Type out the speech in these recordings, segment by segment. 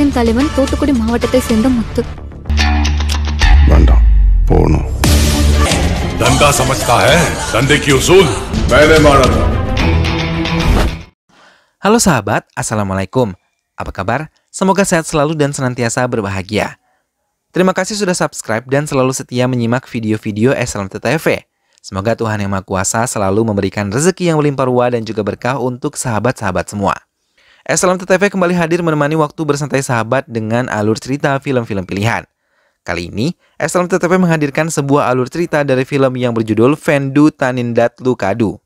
என் தலைவன் தூத்துக்குடி மாவட்டத்தை சேர்ந்த முத்து. வேண்டாம், போகணும். धंधा समझता है, धंधे की उसूल मैंने माना था. Halo sahabat, Assalamualaikum. Apa kabar? Semoga sehat selalu dan senantiasa berbahagia. Terima kasih sudah subscribe dan selalu setia menyimak video-video SLMT-TV. Semoga Tuhan Yang Maha Kuasa selalu memberikan rezeki yang melimpah ruah dan juga berkah untuk sahabat-sahabat semua. SLMT-TV kembali hadir menemani waktu bersantai sahabat dengan alur cerita film-film pilihan. Kali ini, SLMT-TV menghadirkan sebuah alur cerita dari film yang berjudul Vendu Tanindatlu Kadu.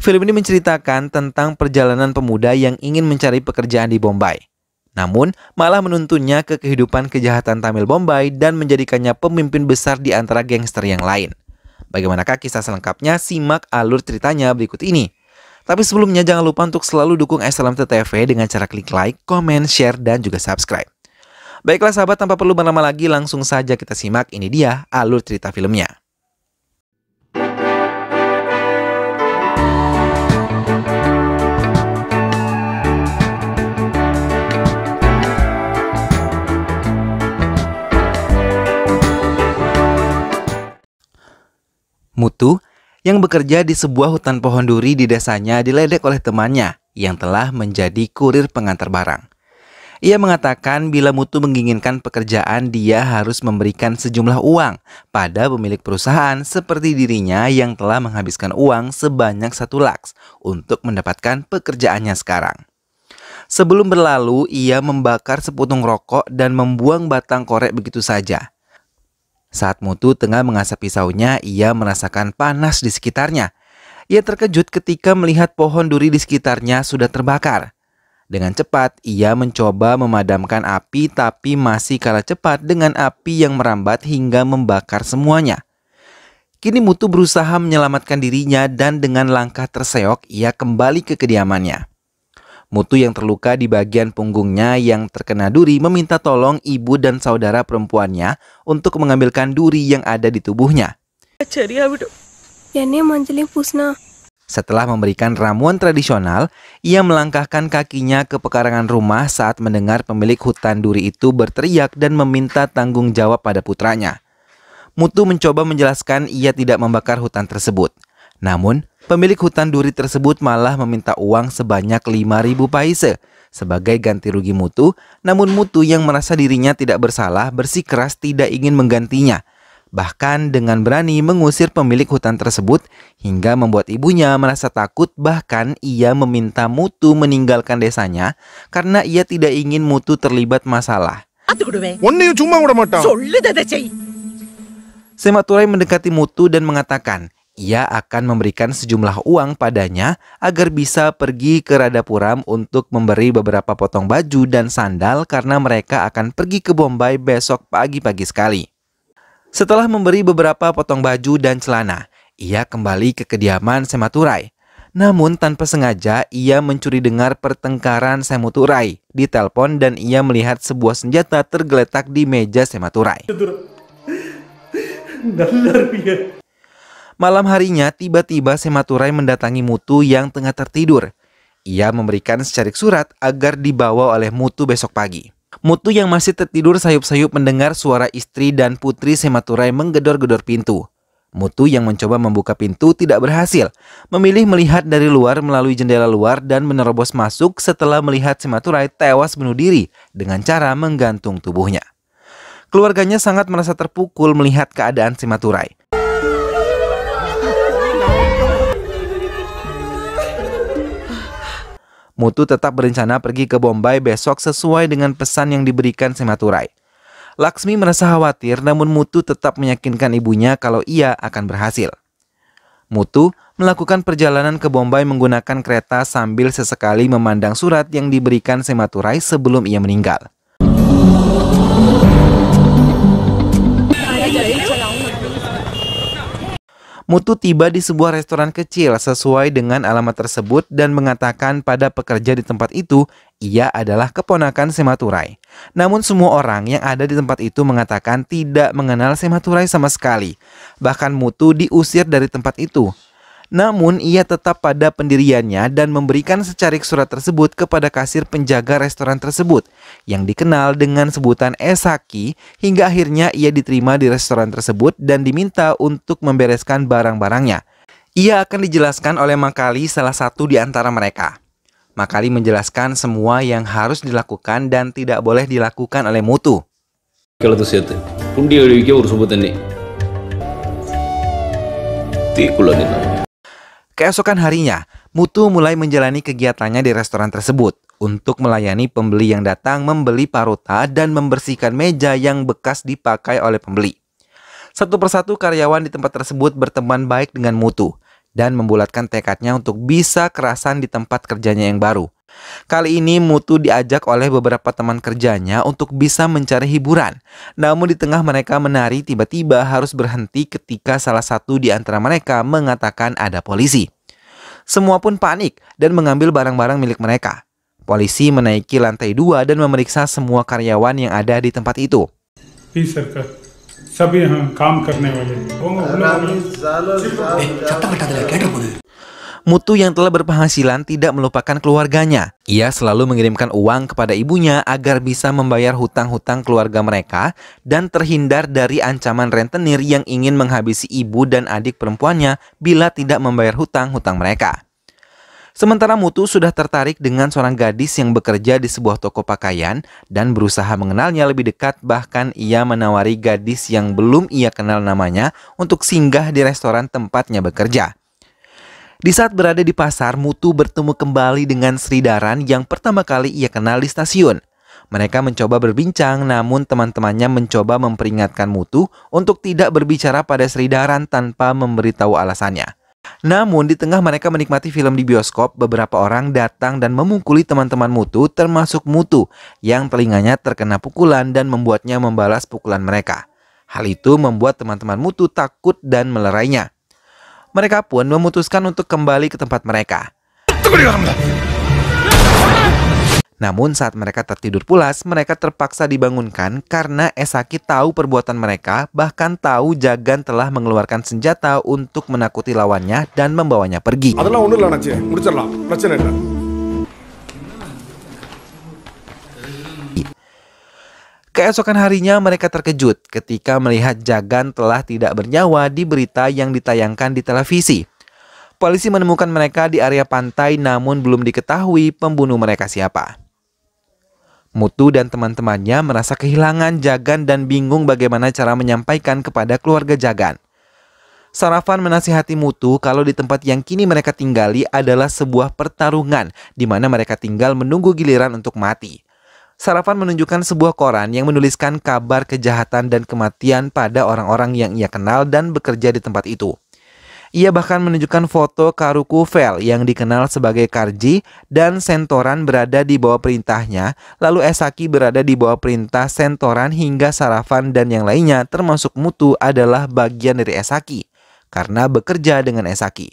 Film ini menceritakan tentang perjalanan pemuda yang ingin mencari pekerjaan di Bombay. Namun, malah menuntunnya ke kehidupan kejahatan Tamil Bombay dan menjadikannya pemimpin besar di antara gangster yang lain. Bagaimanakah kisah selengkapnya? Simak alur ceritanya berikut ini. Tapi sebelumnya jangan lupa untuk selalu dukung SLMT-TV dengan cara klik like, komen, share, dan juga subscribe. Baiklah sahabat, tanpa perlu berlama lagi langsung saja kita simak. Ini dia alur cerita filmnya. Mutu yang bekerja di sebuah hutan pohon duri di desanya diledek oleh temannya yang telah menjadi kurir pengantar barang. Ia mengatakan bila Mutu menginginkan pekerjaan, dia harus memberikan sejumlah uang pada pemilik perusahaan seperti dirinya yang telah menghabiskan uang sebanyak 1 lakhs untuk mendapatkan pekerjaannya sekarang. Sebelum berlalu, ia membakar seputung rokok dan membuang batang korek begitu saja. Saat Mutu tengah mengasap pisaunya, ia merasakan panas di sekitarnya. Ia terkejut ketika melihat pohon duri di sekitarnya sudah terbakar. Dengan cepat, ia mencoba memadamkan api tapi masih kalah cepat dengan api yang merambat hingga membakar semuanya. Kini Mutu berusaha menyelamatkan dirinya dan dengan langkah terseok, ia kembali ke kediamannya. Mutu yang terluka di bagian punggungnya yang terkena duri meminta tolong ibu dan saudara perempuannya untuk mengambilkan duri yang ada di tubuhnya. Setelah memberikan ramuan tradisional, ia melangkahkan kakinya ke pekarangan rumah saat mendengar pemilik hutan duri itu berteriak dan meminta tanggung jawab pada putranya. Mutu mencoba menjelaskan ia tidak membakar hutan tersebut. Namun, pemilik hutan duri tersebut malah meminta uang sebanyak 5.000 paise sebagai ganti rugi Mutu. Namun Mutu yang merasa dirinya tidak bersalah bersikeras tidak ingin menggantinya. Bahkan dengan berani mengusir pemilik hutan tersebut hingga membuat ibunya merasa takut. Bahkan ia meminta Mutu meninggalkan desanya karena ia tidak ingin Mutu terlibat masalah. Sematurai mendekati Mutu dan mengatakan ia akan memberikan sejumlah uang padanya agar bisa pergi ke Radapuram untuk memberi beberapa potong baju dan sandal karena mereka akan pergi ke Bombay besok pagi-pagi sekali. Setelah memberi beberapa potong baju dan celana, ia kembali ke kediaman Sematurai. Namun tanpa sengaja, ia mencuri dengar pertengkaran Sematurai di telepon dan ia melihat sebuah senjata tergeletak di meja Sematurai. Malam harinya, tiba-tiba Sematurai mendatangi Mutu yang tengah tertidur. Ia memberikan secarik surat agar dibawa oleh Mutu besok pagi. Mutu yang masih tertidur sayup-sayup mendengar suara istri dan putri Sematurai menggedor-gedor pintu. Mutu yang mencoba membuka pintu tidak berhasil. Memilih melihat dari luar melalui jendela luar dan menerobos masuk setelah melihat Sematurai tewas bunuh diri dengan cara menggantung tubuhnya. Keluarganya sangat merasa terpukul melihat keadaan Sematurai. Mutu tetap berencana pergi ke Bombay besok sesuai dengan pesan yang diberikan Sematurai. Laksmi merasa khawatir namun Mutu tetap meyakinkan ibunya kalau ia akan berhasil. Mutu melakukan perjalanan ke Bombay menggunakan kereta sambil sesekali memandang surat yang diberikan Sematurai sebelum ia meninggal. Mutu tiba di sebuah restoran kecil sesuai dengan alamat tersebut dan mengatakan pada pekerja di tempat itu ia adalah keponakan Sematurai. Namun semua orang yang ada di tempat itu mengatakan tidak mengenal Sematurai sama sekali. Bahkan Mutu diusir dari tempat itu. Namun ia tetap pada pendiriannya dan memberikan secarik surat tersebut kepada kasir penjaga restoran tersebut yang dikenal dengan sebutan Esaki, hingga akhirnya ia diterima di restoran tersebut dan diminta untuk membereskan barang-barangnya. Ia akan dijelaskan oleh Makali, salah satu di antara mereka. Makali menjelaskan semua yang harus dilakukan dan tidak boleh dilakukan oleh Mutu. Keesokan harinya, Mutu mulai menjalani kegiatannya di restoran tersebut untuk melayani pembeli yang datang membeli paruta dan membersihkan meja yang bekas dipakai oleh pembeli. Satu persatu karyawan di tempat tersebut berteman baik dengan Mutu dan membulatkan tekadnya untuk bisa kerasan di tempat kerjanya yang baru. Kali ini Mutu diajak oleh beberapa teman kerjanya untuk bisa mencari hiburan. Namun di tengah mereka menari, tiba-tiba harus berhenti ketika salah satu di antara mereka mengatakan ada polisi. Semua pun panik dan mengambil barang-barang milik mereka. Polisi menaiki lantai 2 dan memeriksa semua karyawan yang ada di tempat itu. Mutu yang telah berpenghasilan tidak melupakan keluarganya. Ia selalu mengirimkan uang kepada ibunya agar bisa membayar hutang-hutang keluarga mereka dan terhindar dari ancaman rentenir yang ingin menghabisi ibu dan adik perempuannya bila tidak membayar hutang-hutang mereka. Sementara Mutu sudah tertarik dengan seorang gadis yang bekerja di sebuah toko pakaian dan berusaha mengenalnya lebih dekat, bahkan ia menawari gadis yang belum ia kenal namanya untuk singgah di restoran tempatnya bekerja. Di saat berada di pasar, Mutu bertemu kembali dengan Sridaran yang pertama kali ia kenal di stasiun. Mereka mencoba berbincang, namun teman-temannya mencoba memperingatkan Mutu untuk tidak berbicara pada Sridaran tanpa memberitahu alasannya. Namun di tengah mereka menikmati film di bioskop, beberapa orang datang dan memukuli teman-teman Mutu, termasuk Mutu yang telinganya terkena pukulan dan membuatnya membalas pukulan mereka. Hal itu membuat teman-teman Mutu takut dan melerainya. Mereka pun memutuskan untuk kembali ke tempat mereka. Namun saat mereka tertidur pulas, mereka terpaksa dibangunkan karena Esaki tahu perbuatan mereka, bahkan tahu Jagan telah mengeluarkan senjata untuk menakuti lawannya dan membawanya pergi. Keesokan harinya mereka terkejut ketika melihat Jagan telah tidak bernyawa di berita yang ditayangkan di televisi. Polisi menemukan mereka di area pantai, namun belum diketahui pembunuh mereka siapa. Mutu dan teman-temannya merasa kehilangan Jagan dan bingung bagaimana cara menyampaikan kepada keluarga Jagan. Sarafan menasihati Mutu kalau di tempat yang kini mereka tinggali adalah sebuah pertarungan di mana mereka tinggal menunggu giliran untuk mati. Sarafan menunjukkan sebuah koran yang menuliskan kabar kejahatan dan kematian pada orang-orang yang ia kenal dan bekerja di tempat itu. Ia bahkan menunjukkan foto Karuku Vel yang dikenal sebagai Karji dan Sentoran berada di bawah perintahnya, lalu Esaki berada di bawah perintah Sentoran, hingga Sarafan dan yang lainnya termasuk Mutu adalah bagian dari Esaki karena bekerja dengan Esaki.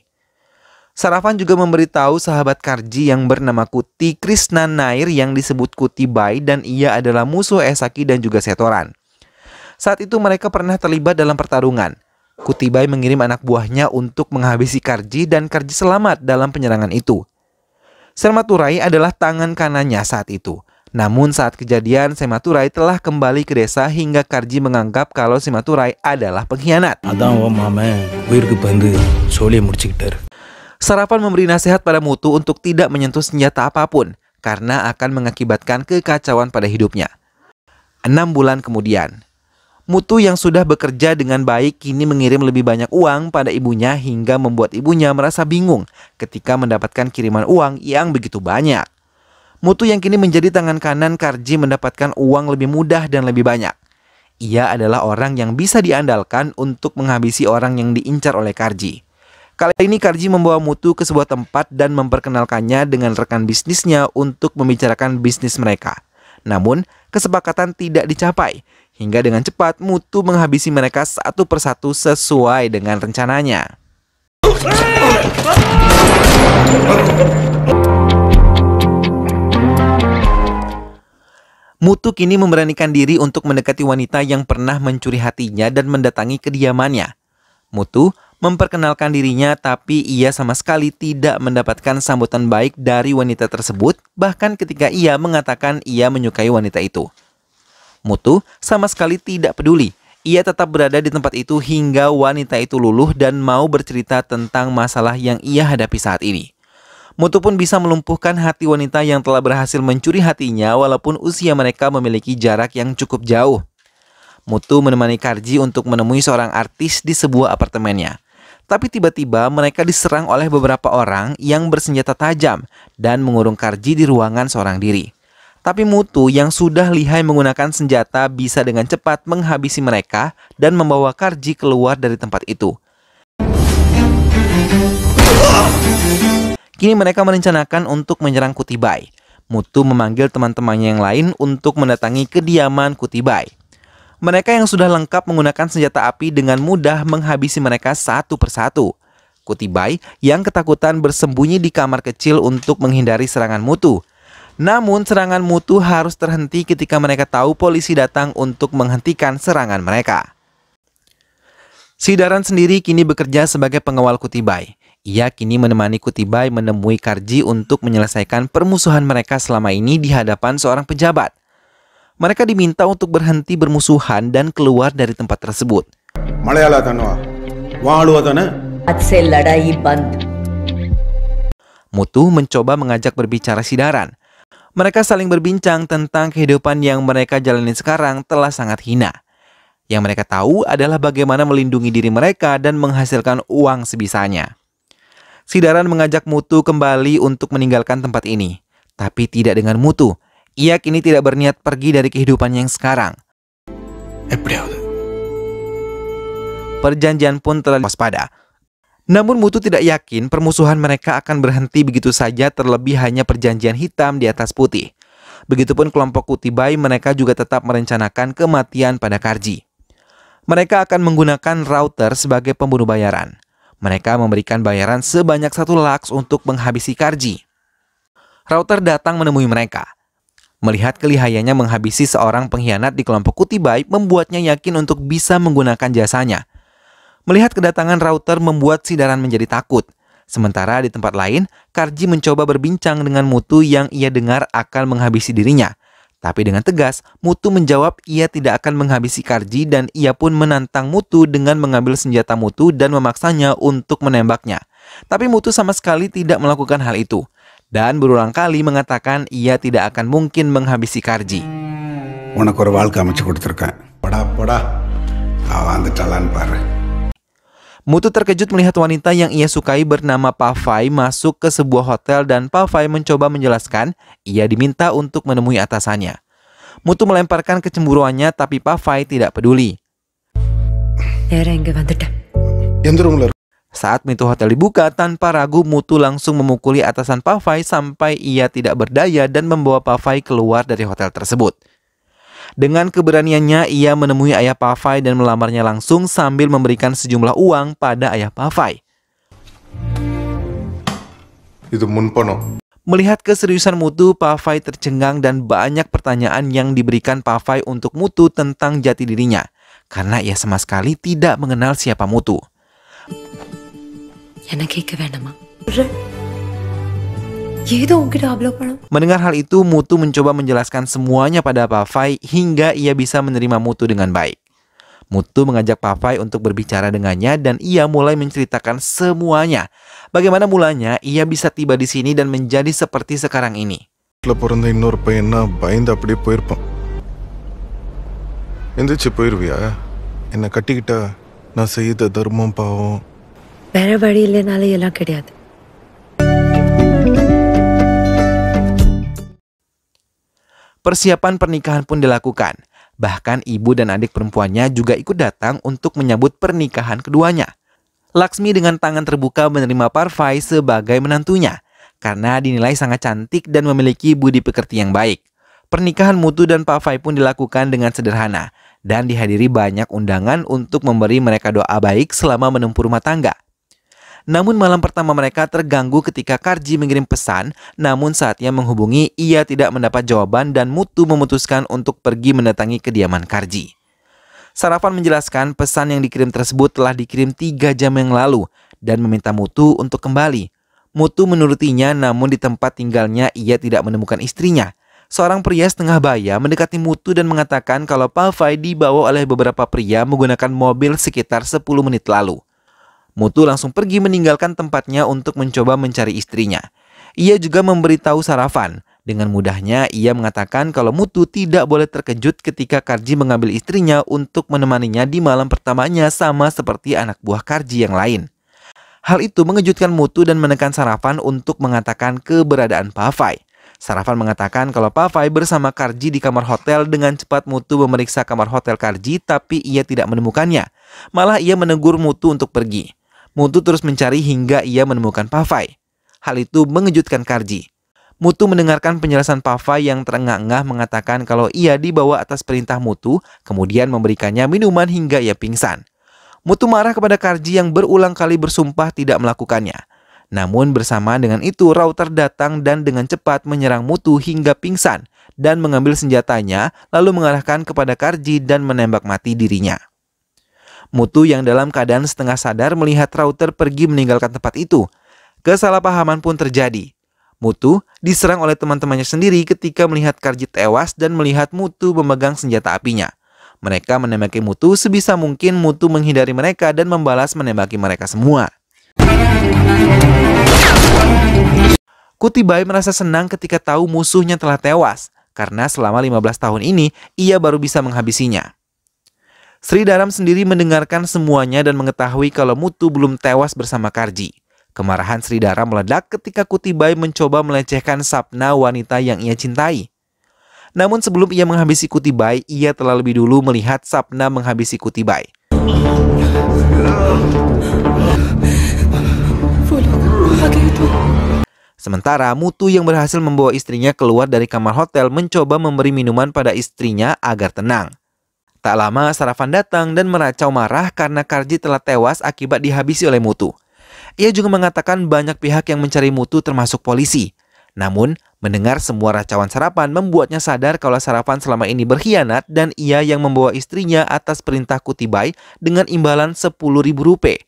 Sarafan juga memberitahu sahabat Karji yang bernama Kuti Krishna Nair yang disebut Kuti Bai, dan ia adalah musuh Esaki dan juga Setoran. Saat itu mereka pernah terlibat dalam pertarungan. Kuti Bai mengirim anak buahnya untuk menghabisi Karji dan Karji selamat dalam penyerangan itu. Sematurai adalah tangan kanannya saat itu. Namun saat kejadian, Sematurai telah kembali ke desa hingga Karji menganggap kalau Sematurai adalah pengkhianat. Sarafan memberi nasihat pada Mutu untuk tidak menyentuh senjata apapun karena akan mengakibatkan kekacauan pada hidupnya. 6 bulan kemudian, Mutu yang sudah bekerja dengan baik kini mengirim lebih banyak uang pada ibunya hingga membuat ibunya merasa bingung ketika mendapatkan kiriman uang yang begitu banyak. Mutu yang kini menjadi tangan kanan Karji mendapatkan uang lebih mudah dan lebih banyak. Ia adalah orang yang bisa diandalkan untuk menghabisi orang yang diincar oleh Karji. Kali ini Karji membawa Mutu ke sebuah tempat dan memperkenalkannya dengan rekan bisnisnya untuk membicarakan bisnis mereka. Namun, kesepakatan tidak dicapai, hingga dengan cepat Mutu menghabisi mereka satu persatu sesuai dengan rencananya. Mutu kini memberanikan diri untuk mendekati wanita yang pernah mencuri hatinya dan mendatangi kediamannya. Mutu memperkenalkan dirinya, tapi ia sama sekali tidak mendapatkan sambutan baik dari wanita tersebut, bahkan ketika ia mengatakan ia menyukai wanita itu. Mutu sama sekali tidak peduli. Ia tetap berada di tempat itu hingga wanita itu luluh dan mau bercerita tentang masalah yang ia hadapi saat ini. Mutu pun bisa melumpuhkan hati wanita yang telah berhasil mencuri hatinya walaupun usia mereka memiliki jarak yang cukup jauh. Mutu menemani Karji untuk menemui seorang artis di sebuah apartemennya. Tapi tiba-tiba mereka diserang oleh beberapa orang yang bersenjata tajam dan mengurung Karji di ruangan seorang diri. Tapi Mutu yang sudah lihai menggunakan senjata bisa dengan cepat menghabisi mereka dan membawa Karji keluar dari tempat itu. Kini mereka merencanakan untuk menyerang Kutibai. Mutu memanggil teman-temannya yang lain untuk mendatangi kediaman Kutibai. Mereka yang sudah lengkap menggunakan senjata api dengan mudah menghabisi mereka satu persatu. Kutibai yang ketakutan bersembunyi di kamar kecil untuk menghindari serangan Mutu. Namun serangan Mutu harus terhenti ketika mereka tahu polisi datang untuk menghentikan serangan mereka. Sidaran sendiri kini bekerja sebagai pengawal Kutibai. Ia kini menemani Kutibai menemui Karji untuk menyelesaikan permusuhan mereka selama ini di hadapan seorang pejabat. Mereka diminta untuk berhenti bermusuhan dan keluar dari tempat tersebut. Mutu mencoba mengajak berbicara Sidaran. Mereka saling berbincang tentang kehidupan yang mereka jalani sekarang telah sangat hina. Yang mereka tahu adalah bagaimana melindungi diri mereka dan menghasilkan uang sebisanya. Sidaran mengajak Mutu kembali untuk meninggalkan tempat ini. Tapi tidak dengan Mutu. Ia kini tidak berniat pergi dari kehidupan yang sekarang. Perjanjian pun telah waspada. Namun Mutu tidak yakin permusuhan mereka akan berhenti begitu saja, terlebih hanya perjanjian hitam di atas putih. Begitupun kelompok Kutibai, mereka juga tetap merencanakan kematian pada Karji. Mereka akan menggunakan router sebagai pembunuh bayaran. Mereka memberikan bayaran sebanyak 1 laks untuk menghabisi Karji. Router datang menemui mereka. Melihat kelihayannya menghabisi seorang pengkhianat di kelompok Kutibai membuatnya yakin untuk bisa menggunakan jasanya. Melihat kedatangan Router membuat Sidaran menjadi takut. Sementara di tempat lain, Karji mencoba berbincang dengan Mutu yang ia dengar akan menghabisi dirinya. Tapi dengan tegas, Mutu menjawab ia tidak akan menghabisi Karji dan ia pun menantang Mutu dengan mengambil senjata Mutu dan memaksanya untuk menembaknya. Tapi Mutu sama sekali tidak melakukan hal itu. Dan berulang kali mengatakan ia tidak akan mungkin menghabisi Karji. Mutu terkejut melihat wanita yang ia sukai bernama Pavai masuk ke sebuah hotel dan Pavai mencoba menjelaskan ia diminta untuk menemui atasannya. Mutu melemparkan kecemburuannya tapi Pavai tidak peduli. Saat pintu hotel dibuka, tanpa ragu Mutu langsung memukuli atasan Pavai sampai ia tidak berdaya dan membawa Pavai keluar dari hotel tersebut. Dengan keberaniannya, ia menemui ayah Pavai dan melamarnya langsung sambil memberikan sejumlah uang pada ayah Pavai. Melihat keseriusan Mutu, Pavai tercengang dan banyak pertanyaan yang diberikan Pavai untuk Mutu tentang jati dirinya, karena ia sama sekali tidak mengenal siapa Mutu. Mendengar hal itu, Mutu mencoba menjelaskan semuanya pada Pavai hingga ia bisa menerima Mutu dengan baik. Mutu mengajak Pavai untuk berbicara dengannya dan ia mulai menceritakan semuanya. Bagaimana mulanya ia bisa tiba di sini dan menjadi seperti sekarang ini. Persiapan pernikahan pun dilakukan. Bahkan ibu dan adik perempuannya juga ikut datang untuk menyambut pernikahan keduanya. Laksmi dengan tangan terbuka menerima Pavai sebagai menantunya karena dinilai sangat cantik dan memiliki budi pekerti yang baik. Pernikahan Mutu dan Pavai pun dilakukan dengan sederhana dan dihadiri banyak undangan untuk memberi mereka doa baik selama menempuh rumah tangga. Namun malam pertama mereka terganggu ketika Karji mengirim pesan, namun saat ia menghubungi, ia tidak mendapat jawaban dan Mutu memutuskan untuk pergi mendatangi kediaman Karji. Sarafan menjelaskan pesan yang dikirim tersebut telah dikirim 3 jam yang lalu dan meminta Mutu untuk kembali. Mutu menurutinya, namun di tempat tinggalnya ia tidak menemukan istrinya. Seorang pria setengah baya mendekati Mutu dan mengatakan kalau Pavai dibawa oleh beberapa pria menggunakan mobil sekitar 10 menit lalu. Mutu langsung pergi meninggalkan tempatnya untuk mencoba mencari istrinya. Ia juga memberitahu Sarafan. Dengan mudahnya ia mengatakan kalau Mutu tidak boleh terkejut ketika Karji mengambil istrinya untuk menemaninya di malam pertamanya sama seperti anak buah Karji yang lain. Hal itu mengejutkan Mutu dan menekan Sarafan untuk mengatakan keberadaan Pavai. Sarafan mengatakan kalau Pavai bersama Karji di kamar hotel. Dengan cepat Mutu memeriksa kamar hotel Karji tapi ia tidak menemukannya. Malah ia menegur Mutu untuk pergi. Mutu terus mencari hingga ia menemukan Pavai. Hal itu mengejutkan Karji. Mutu mendengarkan penjelasan Pavai yang terengah-engah mengatakan kalau ia dibawa atas perintah Mutu, kemudian memberikannya minuman hingga ia pingsan. Mutu marah kepada Karji yang berulang kali bersumpah tidak melakukannya. Namun bersama dengan itu Rauter datang dan dengan cepat menyerang Mutu hingga pingsan dan mengambil senjatanya lalu mengarahkan kepada Karji dan menembak mati dirinya. Mutu yang dalam keadaan setengah sadar melihat Rauter pergi meninggalkan tempat itu. Kesalahpahaman pun terjadi. Mutu diserang oleh teman-temannya sendiri ketika melihat Karji tewas dan melihat Mutu memegang senjata apinya. Mereka menembaki Mutu sebisa mungkin. Mutu menghindari mereka dan membalas menembaki mereka semua. Kutibai merasa senang ketika tahu musuhnya telah tewas, karena selama 15 tahun ini ia baru bisa menghabisinya. Sri Daram sendiri mendengarkan semuanya dan mengetahui kalau Mutu belum tewas bersama Karji. Kemarahan Sri Daram meledak ketika Kutibai mencoba melecehkan Sapna, wanita yang ia cintai. Namun sebelum ia menghabisi Kutibai, ia telah lebih dulu melihat Sapna menghabisi Kutibai. Sementara Mutu yang berhasil membawa istrinya keluar dari kamar hotel mencoba memberi minuman pada istrinya agar tenang. Tak lama Sarafan datang dan meracau marah karena Karji telah tewas akibat dihabisi oleh Mutu. Ia juga mengatakan banyak pihak yang mencari Mutu termasuk polisi. Namun, mendengar semua racauan Sarafan membuatnya sadar kalau Sarafan selama ini berkhianat dan ia yang membawa istrinya atas perintah Kutibai dengan imbalan 10.000 rupiah.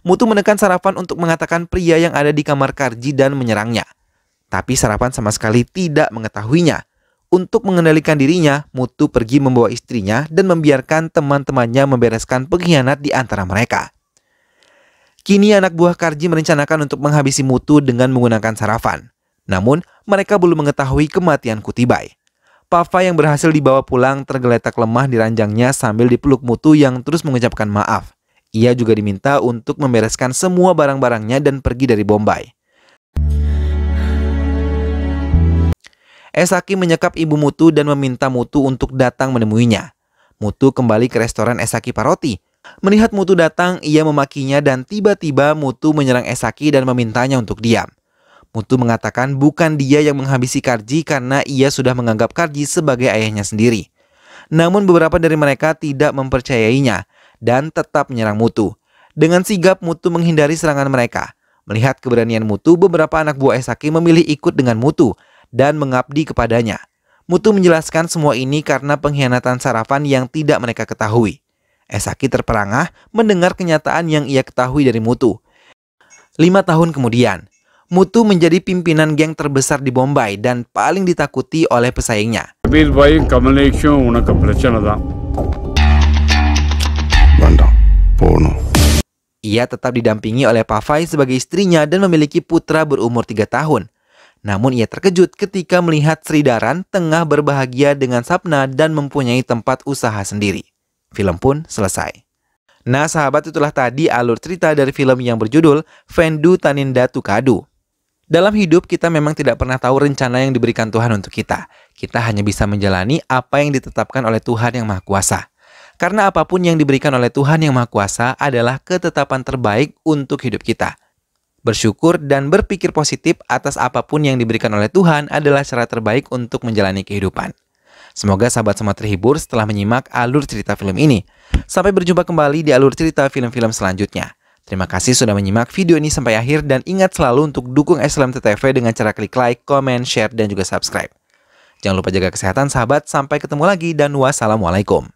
Mutu menekan Sarafan untuk mengatakan pria yang ada di kamar Karji dan menyerangnya. Tapi Sarafan sama sekali tidak mengetahuinya. Untuk mengendalikan dirinya, Mutu pergi membawa istrinya dan membiarkan teman-temannya membereskan pengkhianat di antara mereka. Kini anak buah Karji merencanakan untuk menghabisi Mutu dengan menggunakan Sarafan. Namun, mereka belum mengetahui kematian Kutibai. Pavai yang berhasil dibawa pulang tergeletak lemah di ranjangnya sambil dipeluk Mutu yang terus mengucapkan maaf. Ia juga diminta untuk membereskan semua barang-barangnya dan pergi dari Bombay. Esaki menyekap ibu Mutu dan meminta Mutu untuk datang menemuinya. Mutu kembali ke restoran Esaki Paroti. Melihat Mutu datang, ia memakinya dan tiba-tiba Mutu menyerang Esaki dan memintanya untuk diam. Mutu mengatakan bukan dia yang menghabisi Karji karena ia sudah menganggap Karji sebagai ayahnya sendiri. Namun beberapa dari mereka tidak mempercayainya dan tetap menyerang Mutu. Dengan sigap Mutu menghindari serangan mereka. Melihat keberanian Mutu, beberapa anak buah Esaki memilih ikut dengan Mutu dan mengabdi kepadanya. Mutu menjelaskan semua ini karena pengkhianatan Sarafan yang tidak mereka ketahui. Esaki terperangah mendengar kenyataan yang ia ketahui dari Mutu. 5 tahun kemudian, Mutu menjadi pimpinan geng terbesar di Bombay dan paling ditakuti oleh pesaingnya. Ia tetap didampingi oleh Pavai sebagai istrinya dan memiliki putra berumur 3 tahun. Namun ia terkejut ketika melihat Sri Daran tengah berbahagia dengan Sapna dan mempunyai tempat usaha sendiri. Film pun selesai. Nah sahabat, itulah tadi alur cerita dari film yang berjudul Vendu Taninda Tukadu. Dalam hidup kita memang tidak pernah tahu rencana yang diberikan Tuhan untuk kita. Kita hanya bisa menjalani apa yang ditetapkan oleh Tuhan yang Maha Kuasa. Karena apapun yang diberikan oleh Tuhan yang Maha Kuasa adalah ketetapan terbaik untuk hidup kita. Bersyukur dan berpikir positif atas apapun yang diberikan oleh Tuhan adalah cara terbaik untuk menjalani kehidupan. Semoga sahabat semua terhibur setelah menyimak alur cerita film ini. Sampai berjumpa kembali di alur cerita film-film selanjutnya. Terima kasih sudah menyimak video ini sampai akhir dan ingat selalu untuk dukung SLMT TV dengan cara klik like, comment, share, dan juga subscribe. Jangan lupa jaga kesehatan sahabat, sampai ketemu lagi dan wassalamualaikum.